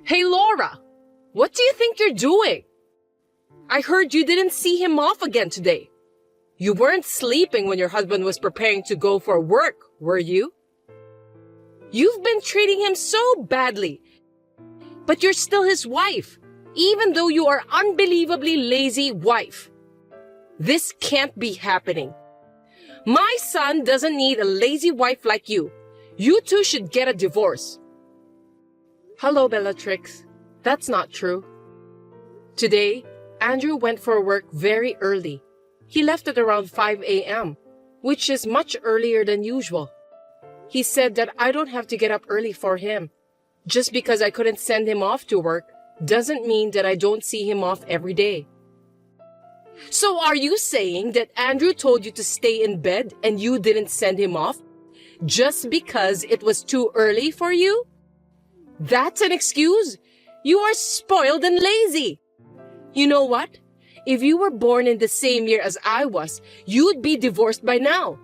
Hey Laura, what do you think you're doing? I heard you didn't see him off again today. You weren't sleeping when your husband was preparing to go for work, were you? You've been treating him so badly, but you're still his wife, even though you are unbelievably lazy wife. This can't be happening. My son doesn't need a lazy wife like you. You two should get a divorce. Hello, Bellatrix. That's not true. Today, Andrew went for work very early. He left at around 5 a.m., which is much earlier than usual. He said that I don't have to get up early for him. Just because I couldn't send him off to work doesn't mean that I don't see him off every day. So are you saying that Andrew told you to stay in bed and you didn't send him off just because it was too early for you? That's an excuse? You are spoiled and lazy. You know what? If you were born in the same year as I was, you'd be divorced by now.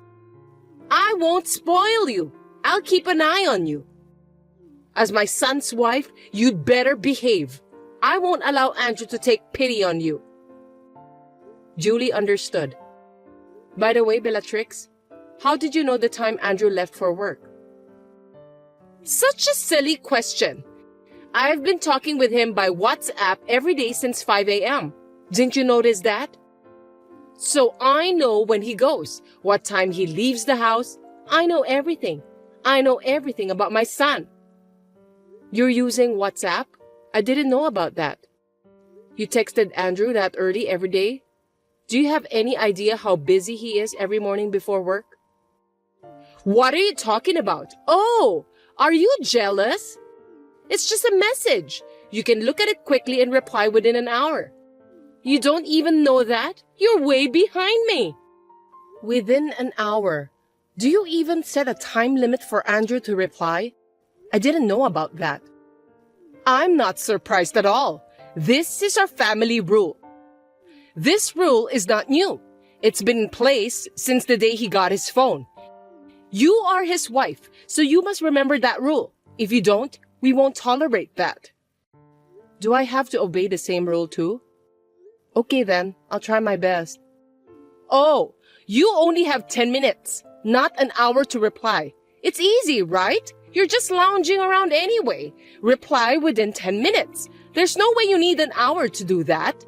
I won't spoil you. I'll keep an eye on you. As my son's wife, you'd better behave. I won't allow Andrew to take pity on you. Julie understood. By the way, Bellatrix, how did you know the time Andrew left for work? Such a silly question. I've been talking with him by WhatsApp every day since 5 a.m. Didn't you notice that? So I know when he goes, what time he leaves the house. I know everything. I know everything about my son. You're using WhatsApp? I didn't know about that. You texted Andrew that early every day? Do you have any idea how busy he is every morning before work? What are you talking about? Oh, are you jealous? It's just a message. You can look at it quickly and reply within an hour. You don't even know that? You're way behind me. Within an hour. Do you even set a time limit for Andrew to reply? I didn't know about that. I'm not surprised at all. This is our family rule. This rule is not new. It's been in place since the day he got his phone. You are his wife, so you must remember that rule. If you don't, we won't tolerate that. Do I have to obey the same rule too? Okay then, I'll try my best. Oh, you only have 10 minutes, not an hour to reply. It's easy, right? You're just lounging around anyway. Reply within 10 minutes. There's no way you need an hour to do that.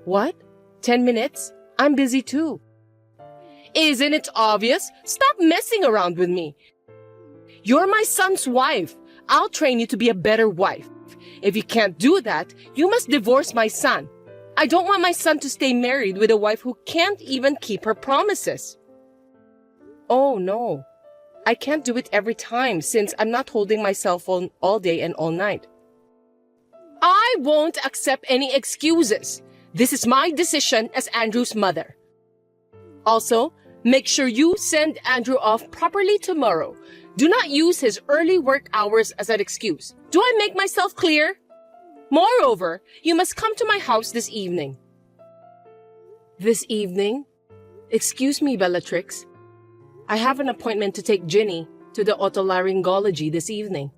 What? 10 minutes? I'm busy too. Isn't it obvious? Stop messing around with me. You're my son's wife. I'll train you to be a better wife. If you can't do that, you must divorce my son. I don't want my son to stay married with a wife who can't even keep her promises. Oh no. I can't do it every time since I'm not holding my cell phone all day and all night. I won't accept any excuses. This is my decision as Andrew's mother. Also, make sure you send Andrew off properly tomorrow. Do not use his early work hours as an excuse. Do I make myself clear? Moreover, you must come to my house this evening. This evening? Excuse me, Bellatrix. I have an appointment to take Ginny to the otolaryngology this evening.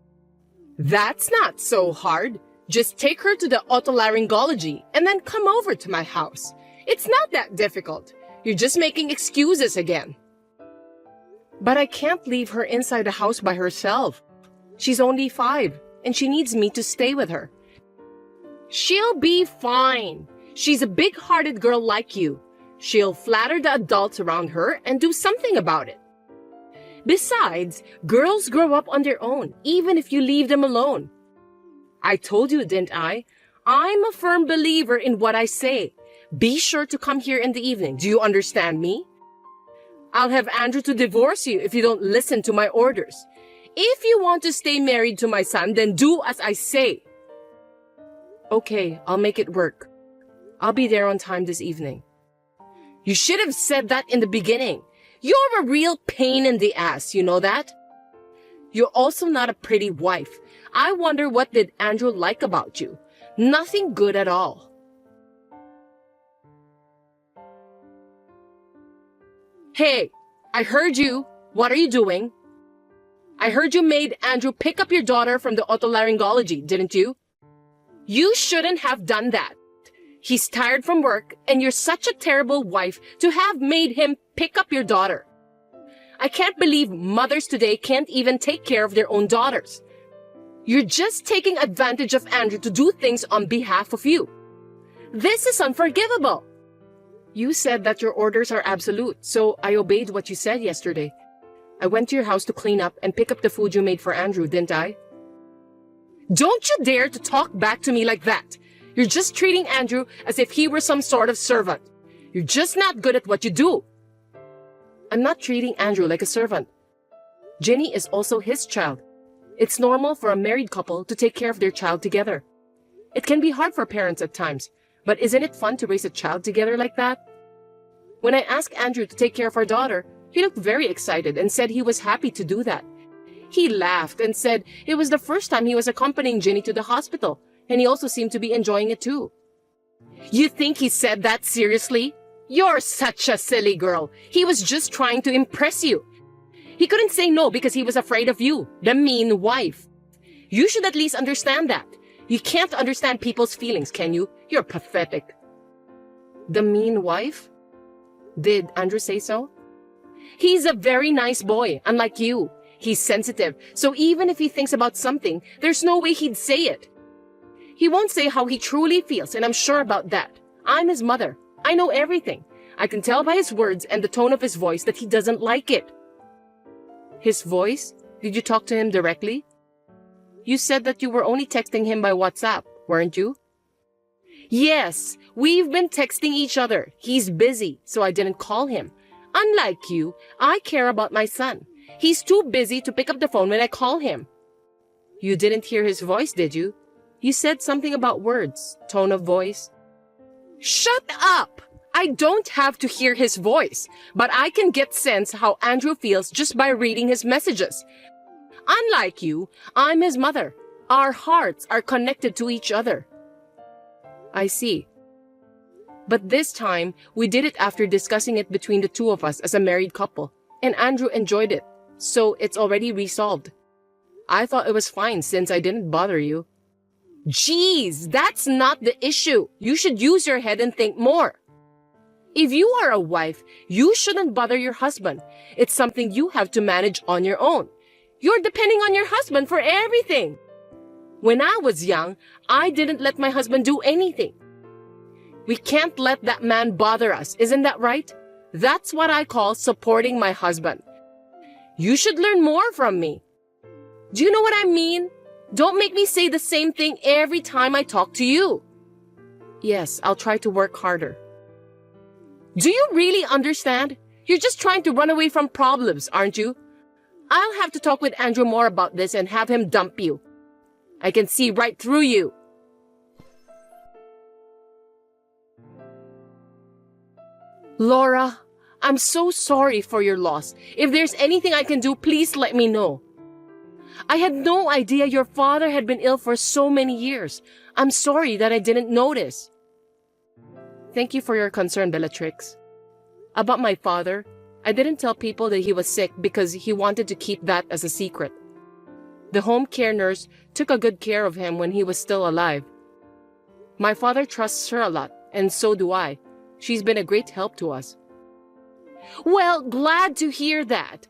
That's not so hard. Just take her to the otolaryngology and then come over to my house. It's not that difficult. You're just making excuses again. But I can't leave her inside the house by herself. She's only 5 and she needs me to stay with her. She'll be fine. She's a big-hearted girl like you. She'll flatter the adults around her and do something about it. Besides, girls grow up on their own, even if you leave them alone. I told you, didn't I? I'm a firm believer in what I say. Be sure to come here in the evening. Do you understand me? I'll have Andrew to divorce you if you don't listen to my orders. If you want to stay married to my son, then do as I say. Okay, I'll make it work. I'll be there on time this evening. You should have said that in the beginning. You're a real pain in the ass, you know that? You're also not a pretty wife. I wonder what did Andrew like about you? Nothing good at all. Hey, I heard you. What are you doing? I heard you made Andrew pick up your daughter from the otolaryngology, didn't you? You shouldn't have done that. He's tired from work, and you're such a terrible wife to have made him pick up your daughter. I can't believe mothers today can't even take care of their own daughters. You're just taking advantage of Andrew to do things on behalf of you. This is unforgivable. You said that your orders are absolute, so I obeyed what you said yesterday. I went to your house to clean up and pick up the food you made for Andrew, didn't I? Don't you dare to talk back to me like that. You're just treating Andrew as if he were some sort of servant. You're just not good at what you do. I'm not treating Andrew like a servant. Jenny is also his child. It's normal for a married couple to take care of their child together. It can be hard for parents at times, but isn't it fun to raise a child together like that? When I asked Andrew to take care of our daughter, he looked very excited and said he was happy to do that. He laughed and said it was the first time he was accompanying Jenny to the hospital, and he also seemed to be enjoying it too. You think he said that seriously? You're such a silly girl. He was just trying to impress you. He couldn't say no because he was afraid of you, the mean wife. You should at least understand that. You can't understand people's feelings, can you? You're pathetic. The mean wife? Did Andrew say so? He's a very nice boy, unlike you. He's sensitive, so even if he thinks about something, there's no way he'd say it. He won't say how he truly feels, and I'm sure about that. I'm his mother. I know everything. I can tell by his words and the tone of his voice that he doesn't like it. His voice? Did you talk to him directly? You said that you were only texting him by WhatsApp, weren't you? Yes, we've been texting each other. He's busy, so I didn't call him. Unlike you, I care about my son. He's too busy to pick up the phone when I call him. You didn't hear his voice, did you? You said something about words, tone of voice. Shut up! I don't have to hear his voice, but I can get sense how Andrew feels just by reading his messages. Unlike you, I'm his mother. Our hearts are connected to each other. I see. But this time, we did it after discussing it between the two of us as a married couple, and Andrew enjoyed it, so it's already resolved. I thought it was fine since I didn't bother you. Jeez, that's not the issue. You should use your head and think more. If you are a wife, you shouldn't bother your husband. It's something you have to manage on your own. You're depending on your husband for everything. When I was young, I didn't let my husband do anything. We can't let that man bother us, isn't that right? That's what I call supporting my husband. You should learn more from me. Do you know what I mean? Don't make me say the same thing every time I talk to you. Yes, I'll try to work harder. Do you really understand? You're just trying to run away from problems, aren't you? I'll have to talk with Andrew more about this and have him dump you. I can see right through you. Laura, I'm so sorry for your loss. If there's anything I can do, please let me know. I had no idea your father had been ill for so many years. I'm sorry that I didn't notice. Thank you for your concern, Bellatrix. About my father, I didn't tell people that he was sick because he wanted to keep that as a secret. The home care nurse took a good care of him when he was still alive. My father trusts her a lot, and so do I. She's been a great help to us. Well, glad to hear that.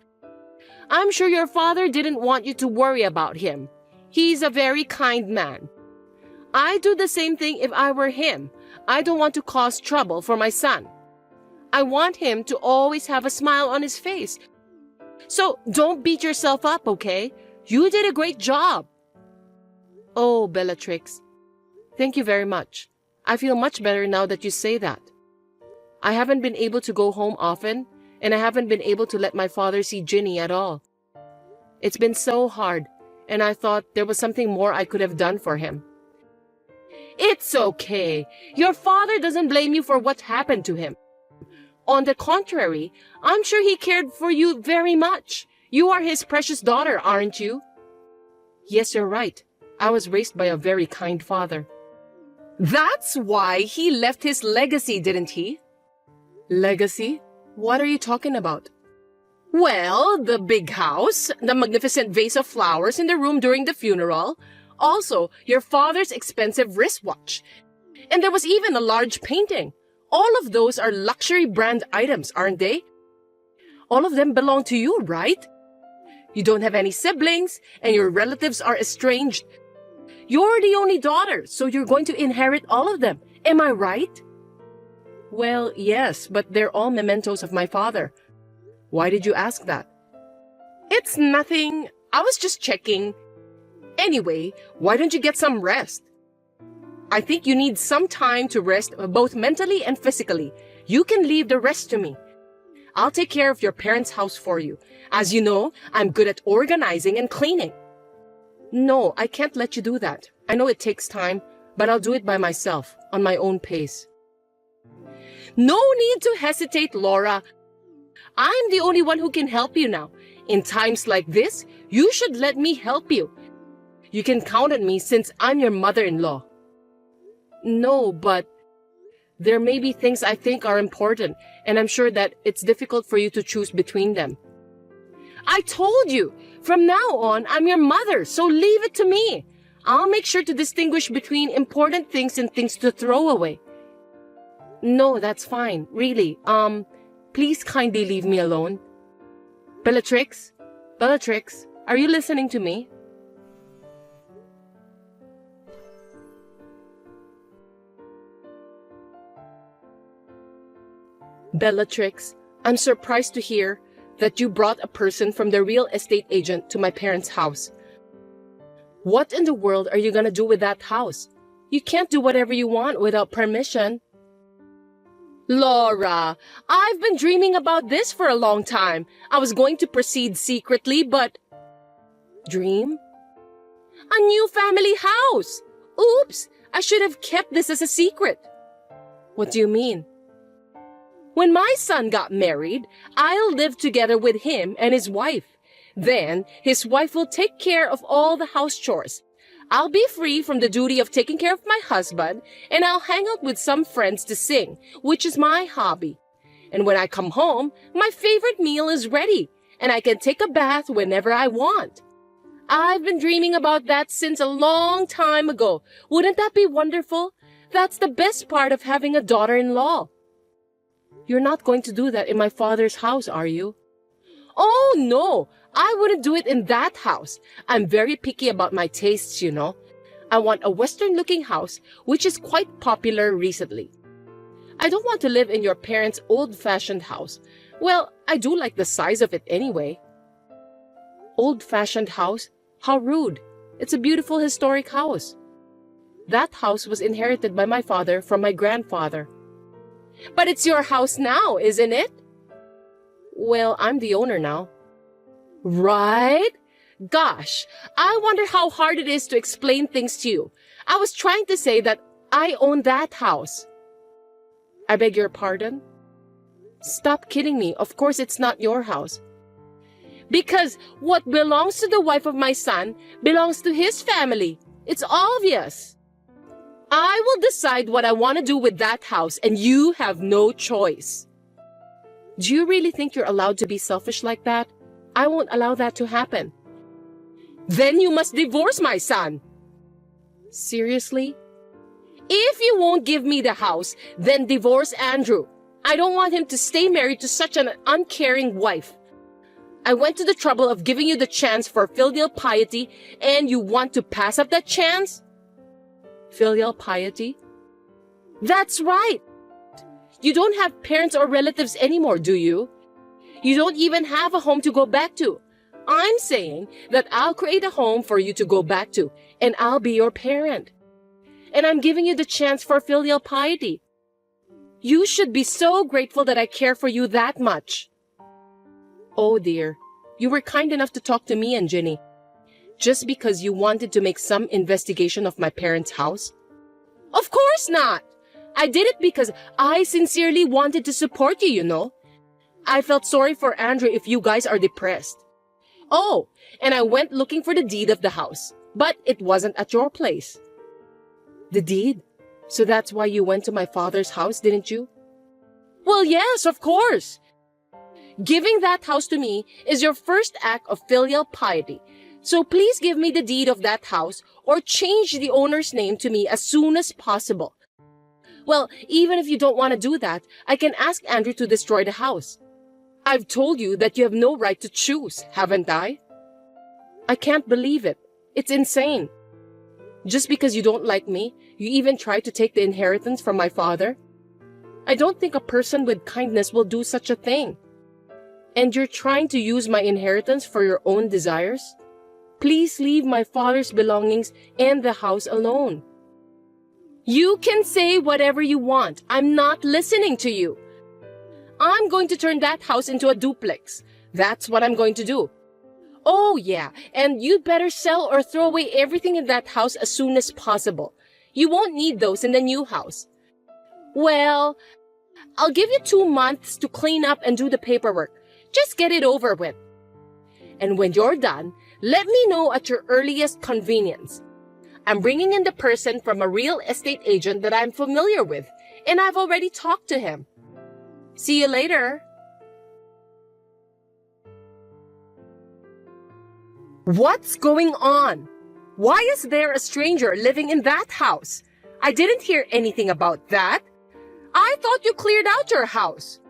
I'm sure your father didn't want you to worry about him. He's a very kind man. I'd do the same thing if I were him. I don't want to cause trouble for my son. I want him to always have a smile on his face. So don't beat yourself up, okay? You did a great job. Oh, Bellatrix. Thank you very much. I feel much better now that you say that. I haven't been able to go home often, and I haven't been able to let my father see Ginny at all. It's been so hard, and I thought there was something more I could have done for him. It's okay. Your father doesn't blame you for what happened to him. On the contrary, I'm sure he cared for you very much. You are his precious daughter, aren't you? Yes, you're right. I was raised by a very kind father. That's why he left his legacy, didn't he? Legacy? What are you talking about? Well, the big house, the magnificent vase of flowers in the room during the funeral, also your father's expensive wristwatch. And there was even a large painting. All of those are luxury brand items, aren't they? All of them belong to you, right? You don't have any siblings, and your relatives are estranged. You're the only daughter, so you're going to inherit all of them. Am I right? Well, yes, but they're all mementos of my father. Why did you ask that? It's nothing. I was just checking. Anyway, why don't you get some rest? I think you need some time to rest both mentally and physically. You can leave the rest to me. I'll take care of your parents' house for you. As you know, I'm good at organizing and cleaning. No, I can't let you do that. I know it takes time, but I'll do it by myself, on my own pace. No need to hesitate, Laura. I'm the only one who can help you now. In times like this, you should let me help you. You can count on me since I'm your mother-in-law. No, but there may be things I think are important, and I'm sure that it's difficult for you to choose between them. I told you, from now on, I'm your mother, so leave it to me. I'll make sure to distinguish between important things and things to throw away. No, that's fine, really. Please kindly leave me alone. Bellatrix, are you listening to me? Bellatrix, I'm surprised to hear that you brought a person from the real estate agent to my parents' house. What in the world are you gonna do with that house? You can't do whatever you want without permission. Laura, I've been dreaming about this for a long time. I was going to proceed secretly, but... Dream? A new family house! Oops! I should have kept this as a secret. What do you mean? When my son got married, I'll live together with him and his wife. Then, his wife will take care of all the house chores. I'll be free from the duty of taking care of my husband, and I'll hang out with some friends to sing, which is my hobby. And when I come home, my favorite meal is ready, and I can take a bath whenever I want. I've been dreaming about that since a long time ago. Wouldn't that be wonderful? That's the best part of having a daughter-in-law. You're not going to do that in my father's house, are you? Oh, no. I wouldn't do it in that house. I'm very picky about my tastes, you know. I want a Western-looking house, which is quite popular recently. I don't want to live in your parents' old-fashioned house. Well, I do like the size of it anyway. Old-fashioned house? How rude. It's a beautiful historic house. That house was inherited by my father from my grandfather. But it's your house now, isn't it? Well, I'm the owner now. Right? Gosh, I wonder how hard it is to explain things to you. I was trying to say that I own that house. I beg your pardon? Stop kidding me. Of course it's not your house. Because what belongs to the wife of my son belongs to his family. It's obvious. I will decide what I want to do with that house, and you have no choice. Do you really think you're allowed to be selfish like that? I won't allow that to happen. Then you must divorce my son. Seriously? If you won't give me the house, then divorce Andrew. I don't want him to stay married to such an uncaring wife. I went to the trouble of giving you the chance for filial piety, and you want to pass up that chance? Filial piety? That's right. You don't have parents or relatives anymore, do you? You don't even have a home to go back to. I'm saying that I'll create a home for you to go back to, and I'll be your parent. And I'm giving you the chance for filial piety. You should be so grateful that I care for you that much. Oh dear, you were kind enough to talk to me and Ginny. Just because you wanted to make some investigation of my parents' house? Of course not! I did it because I sincerely wanted to support you, you know. I felt sorry for Andrew if you guys are depressed. Oh, and I went looking for the deed of the house, but it wasn't at your place. The deed? So that's why you went to my father's house, didn't you? Well, yes, of course. Giving that house to me is your first act of filial piety. So please give me the deed of that house or change the owner's name to me as soon as possible. Well, even if you don't want to do that, I can ask Andrew to destroy the house. I've told you that you have no right to choose, haven't I? I can't believe it. It's insane. Just because you don't like me, you even try to take the inheritance from my father? I don't think a person with kindness will do such a thing. And you're trying to use my inheritance for your own desires? Please leave my father's belongings and the house alone. You can say whatever you want. I'm not listening to you. I'm going to turn that house into a duplex. That's what I'm going to do. Oh yeah, and you'd better sell or throw away everything in that house as soon as possible. You won't need those in the new house. Well, I'll give you 2 months to clean up and do the paperwork. Just get it over with. And when you're done, let me know at your earliest convenience. I'm bringing in the person from a real estate agent that I'm familiar with, and I've already talked to him. See you later. What's going on? Why is there a stranger living in that house? I didn't hear anything about that. I thought you cleared out your house.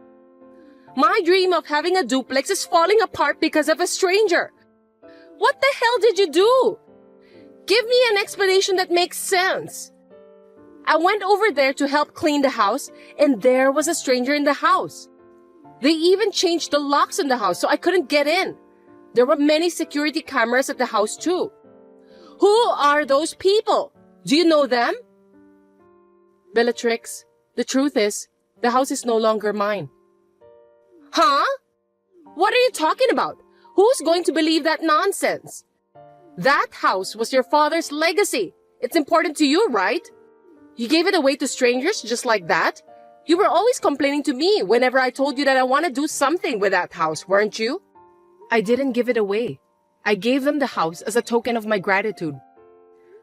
My dream of having a duplex is falling apart because of a stranger. What the hell did you do? Give me an explanation that makes sense. I went over there to help clean the house, and there was a stranger in the house. They even changed the locks in the house so I couldn't get in. There were many security cameras at the house too. Who are those people? Do you know them? Bellatrix, the truth is, the house is no longer mine. Huh? What are you talking about? Who's going to believe that nonsense? That house was your father's legacy. It's important to you, right? You gave it away to strangers just like that? You were always complaining to me whenever I told you that I want to do something with that house, weren't you? I didn't give it away. I gave them the house as a token of my gratitude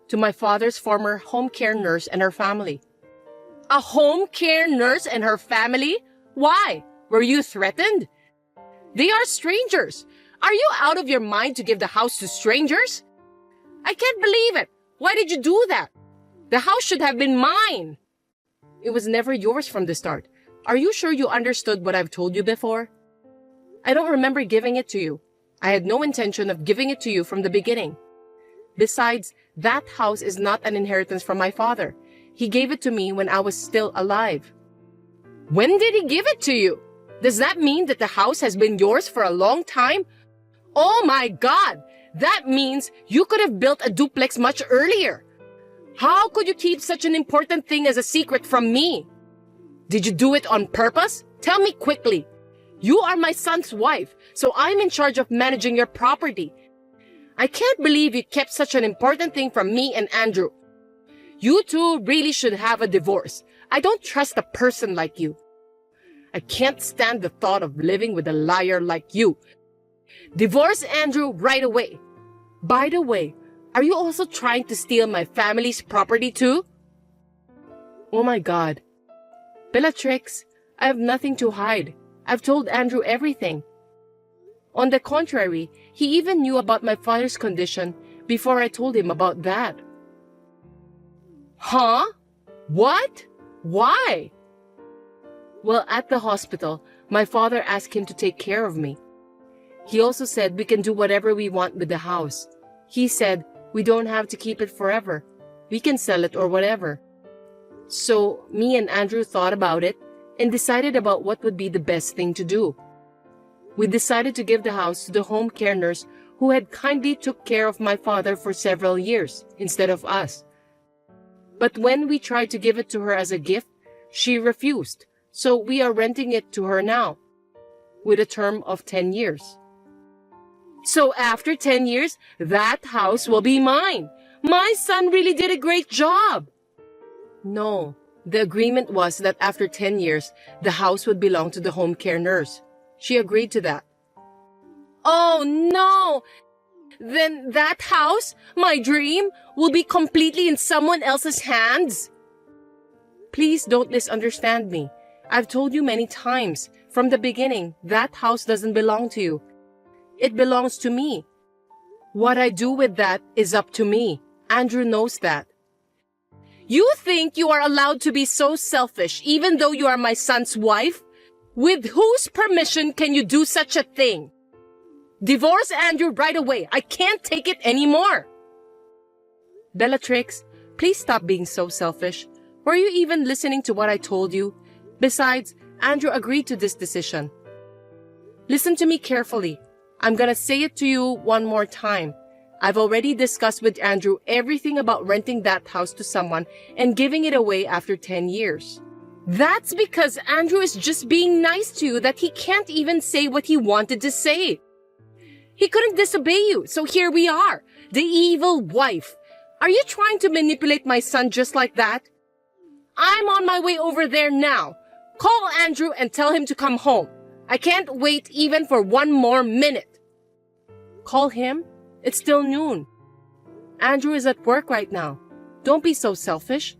to my father's former home care nurse and her family. A home care nurse and her family? Why? Were you threatened? They are strangers. Are you out of your mind to give the house to strangers? I can't believe it. Why did you do that? The house should have been mine. It was never yours from the start. Are you sure you understood what I've told you before? I don't remember giving it to you. I had no intention of giving it to you from the beginning. Besides, that house is not an inheritance from my father. He gave it to me when I was still alive. When did he give it to you? Does that mean that the house has been yours for a long time? Oh my God! That means you could have built a duplex much earlier. How could you keep such an important thing as a secret from me? Did you do it on purpose? Tell me quickly. You are my son's wife, so I'm in charge of managing your property. I can't believe you kept such an important thing from me and Andrew. You two really should have a divorce. I don't trust a person like you. I can't stand the thought of living with a liar like you. Divorce Andrew right away. By the way, are you also trying to steal my family's property too? Oh my God. Bellatrix, I have nothing to hide. I've told Andrew everything. On the contrary, he even knew about my father's condition before I told him about that. Huh? What? Why? Well, at the hospital, my father asked him to take care of me. He also said we can do whatever we want with the house. He said we don't have to keep it forever. We can sell it or whatever. So me and Andrew thought about it and decided about what would be the best thing to do. We decided to give the house to the home care nurse who had kindly took care of my father for several years instead of us. But when we tried to give it to her as a gift, she refused. So we are renting it to her now with a term of 10 years. So after 10 years, that house will be mine. My son really did a great job. No, the agreement was that after 10 years, the house would belong to the home care nurse. She agreed to that. Oh no! Then that house, my dream, will be completely in someone else's hands? Please don't misunderstand me. I've told you many times, From the beginning, that house doesn't belong to you. It belongs to me. What I do with that is up to me. Andrew knows that. You think you are allowed to be so selfish even though you are my son's wife? With whose permission can you do such a thing? Divorce Andrew right away. I can't take it anymore. Bellatrix, please stop being so selfish. Were you even listening to what I told you? Besides, Andrew agreed to this decision. Listen to me carefully. I'm gonna say it to you one more time. I've already discussed with Andrew everything about renting that house to someone and giving it away after 10 years. That's because Andrew is just being nice to you that he can't even say what he wanted to say. He couldn't disobey you, so here we are, the evil wife. Are you trying to manipulate my son just like that? I'm on my way over there now. Call Andrew and tell him to come home. I can't wait even for one more minute. Call him? It's still noon. Andrew is at work right now. Don't be so selfish.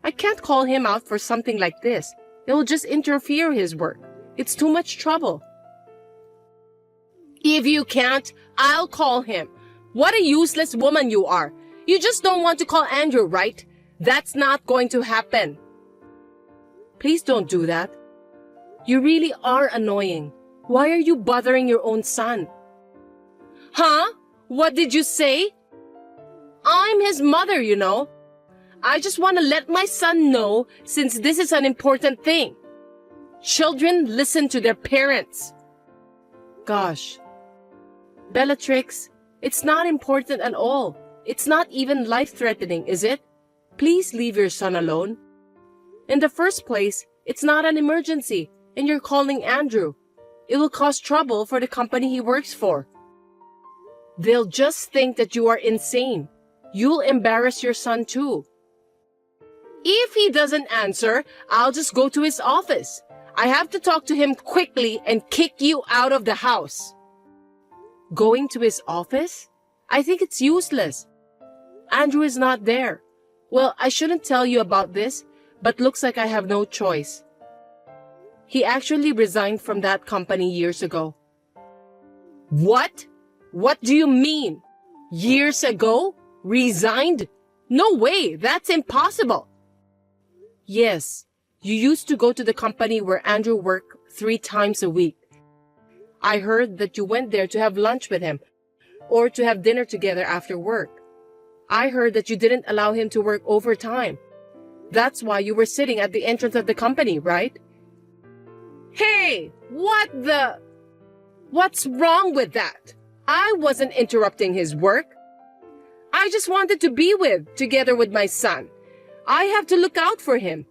I can't call him out for something like this. It will just interfere his work. It's too much trouble. If you can't, I'll call him. What a useless woman you are. You just don't want to call Andrew, right? That's not going to happen. Please don't do that. You really are annoying. Why are you bothering your own son? Huh? What did you say? I'm his mother, you know. I just want to let my son know since this is an important thing. Children listen to their parents. Gosh. Bellatrix, it's not important at all. It's not even life-threatening, is it? Please leave your son alone. In the first place, it's not an emergency, and you're calling Andrew. It will cause trouble for the company he works for. They'll just think that you are insane. You'll embarrass your son too. If he doesn't answer, I'll just go to his office. I have to talk to him quickly and kick you out of the house. Going to his office? I think it's useless. Andrew is not there. Well, I shouldn't tell you about this, but looks like I have no choice. He actually resigned from that company years ago. What? What do you mean? Years ago? Resigned? No way, that's impossible. Yes, you used to go to the company where Andrew worked 3 times a week. I heard that you went there to have lunch with him or to have dinner together after work. I heard that you didn't allow him to work overtime. That's why you were sitting at the entrance of the company, right? Hey, what's wrong with that? I wasn't interrupting his work. I just wanted to be together with my son. I have to look out for him.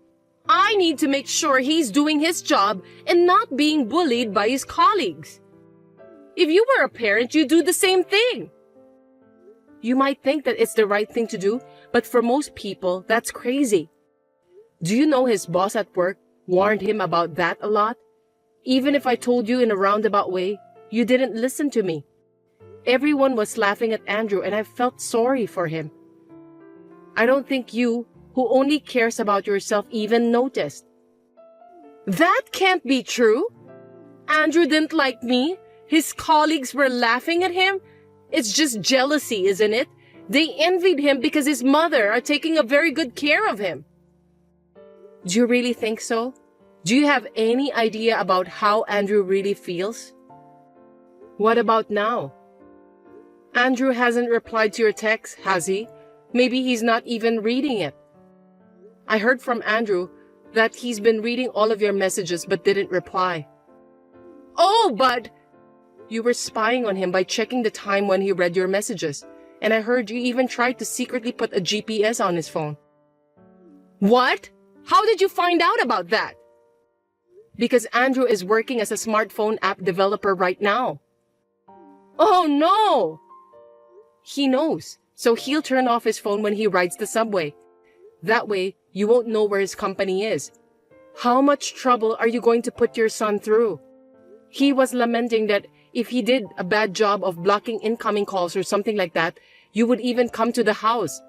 I need to make sure he's doing his job and not being bullied by his colleagues. If you were a parent, you'd do the same thing. You might think that it's the right thing to do, but for most people, that's crazy. Do you know his boss at work warned him about that a lot? Even if I told you in a roundabout way, you didn't listen to me. Everyone was laughing at Andrew and I felt sorry for him. I don't think you, who only cares about yourself, even noticed. That can't be true. Andrew didn't like me. His colleagues were laughing at him. It's just jealousy, isn't it? They envied him because his mother are taking a very good care of him. Do you really think so? Do you have any idea about how Andrew really feels? What about now? Andrew hasn't replied to your text, has he? Maybe he's not even reading it. I heard from Andrew that he's been reading all of your messages but didn't reply. Oh, but you were spying on him by checking the time when he read your messages, and I heard you even tried to secretly put a GPS on his phone. What? How did you find out about that? Because Andrew is working as a smartphone app developer right now. Oh no! He knows, so he'll turn off his phone when he rides the subway. That way, you won't know where his company is. How much trouble are you going to put your son through? He was lamenting that if he did a bad job of blocking incoming calls or something like that, you would even come to the house.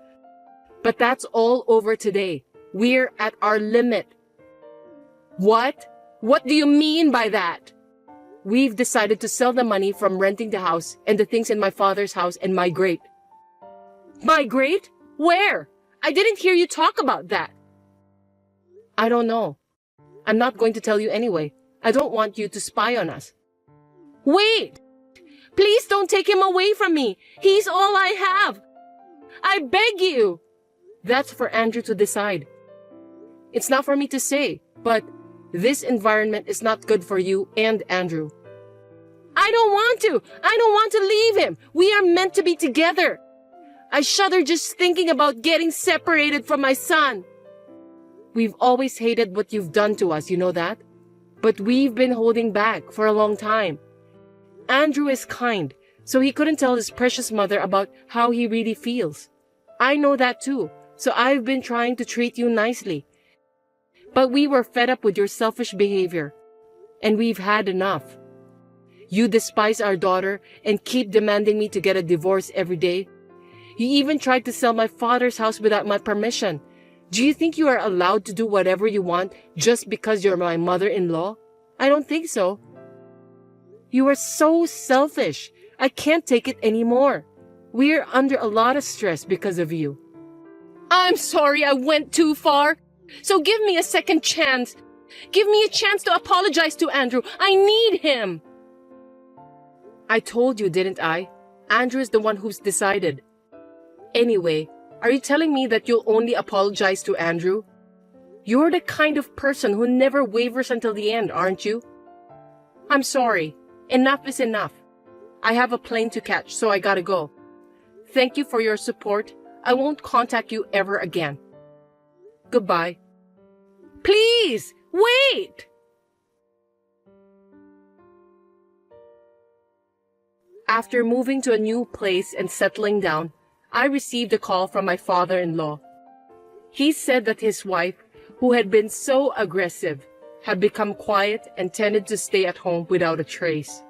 But that's all over today. We're at our limit. What? What do you mean by that? We've decided to sell the money from renting the house and the things in my father's house and migrate. Migrate? Where? I didn't hear you talk about that. I don't know. I'm not going to tell you anyway. I don't want you to spy on us. Wait! Please don't take him away from me. He's all I have. I beg you. That's for Andrew to decide. It's not for me to say, but this environment is not good for you and Andrew. I don't want to. I don't want to leave him. We are meant to be together. I shudder just thinking about getting separated from my son. We've always hated what you've done to us, you know that? But we've been holding back for a long time. Andrew is kind, so he couldn't tell his precious mother about how he really feels. I know that too, so I've been trying to treat you nicely. But we were fed up with your selfish behavior, and we've had enough. You despise our daughter and keep demanding me to get a divorce every day. You even tried to sell my father's house without my permission. Do you think you are allowed to do whatever you want just because you're my mother-in-law? I don't think so. You are so selfish. I can't take it anymore. We're under a lot of stress because of you. I'm sorry I went too far. So give me a second chance. Give me a chance to apologize to Andrew. I need him. I told you, didn't I? Andrew is the one who's decided. Anyway, are you telling me that you'll only apologize to Andrew? You're the kind of person who never wavers until the end, aren't you? I'm sorry. Enough is enough. I have a plane to catch, so I gotta go. Thank you for your support. I won't contact you ever again. Goodbye. Please, wait! After moving to a new place and settling down, I received a call from my father-in-law. He said that his wife, who had been so aggressive, had become quiet and tended to stay at home without a trace.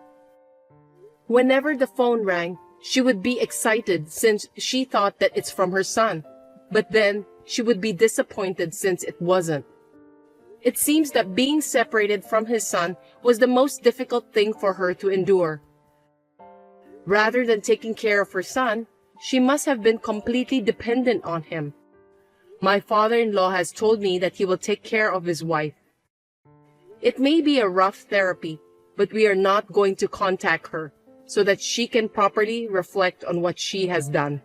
Whenever the phone rang, she would be excited since she thought that it's from her son, but then she would be disappointed since it wasn't. It seems that being separated from his son was the most difficult thing for her to endure. Rather than taking care of her son, she must have been completely dependent on him. My father-in-law has told me that he will take care of his wife. It may be a rough therapy, but we are not going to contact her so that she can properly reflect on what she has done.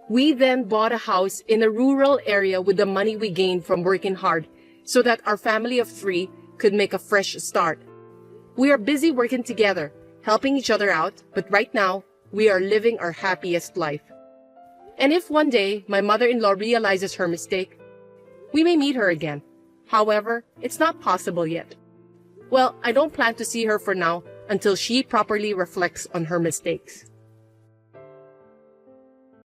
We then bought a house in a rural area with the money we gained from working hard so that our family of 3 could make a fresh start. We are busy working together, helping each other out, but right now, we are living our happiest life. And if one day my mother-in-law realizes her mistake, we may meet her again. However, it's not possible yet. Well, I don't plan to see her for now until she properly reflects on her mistakes.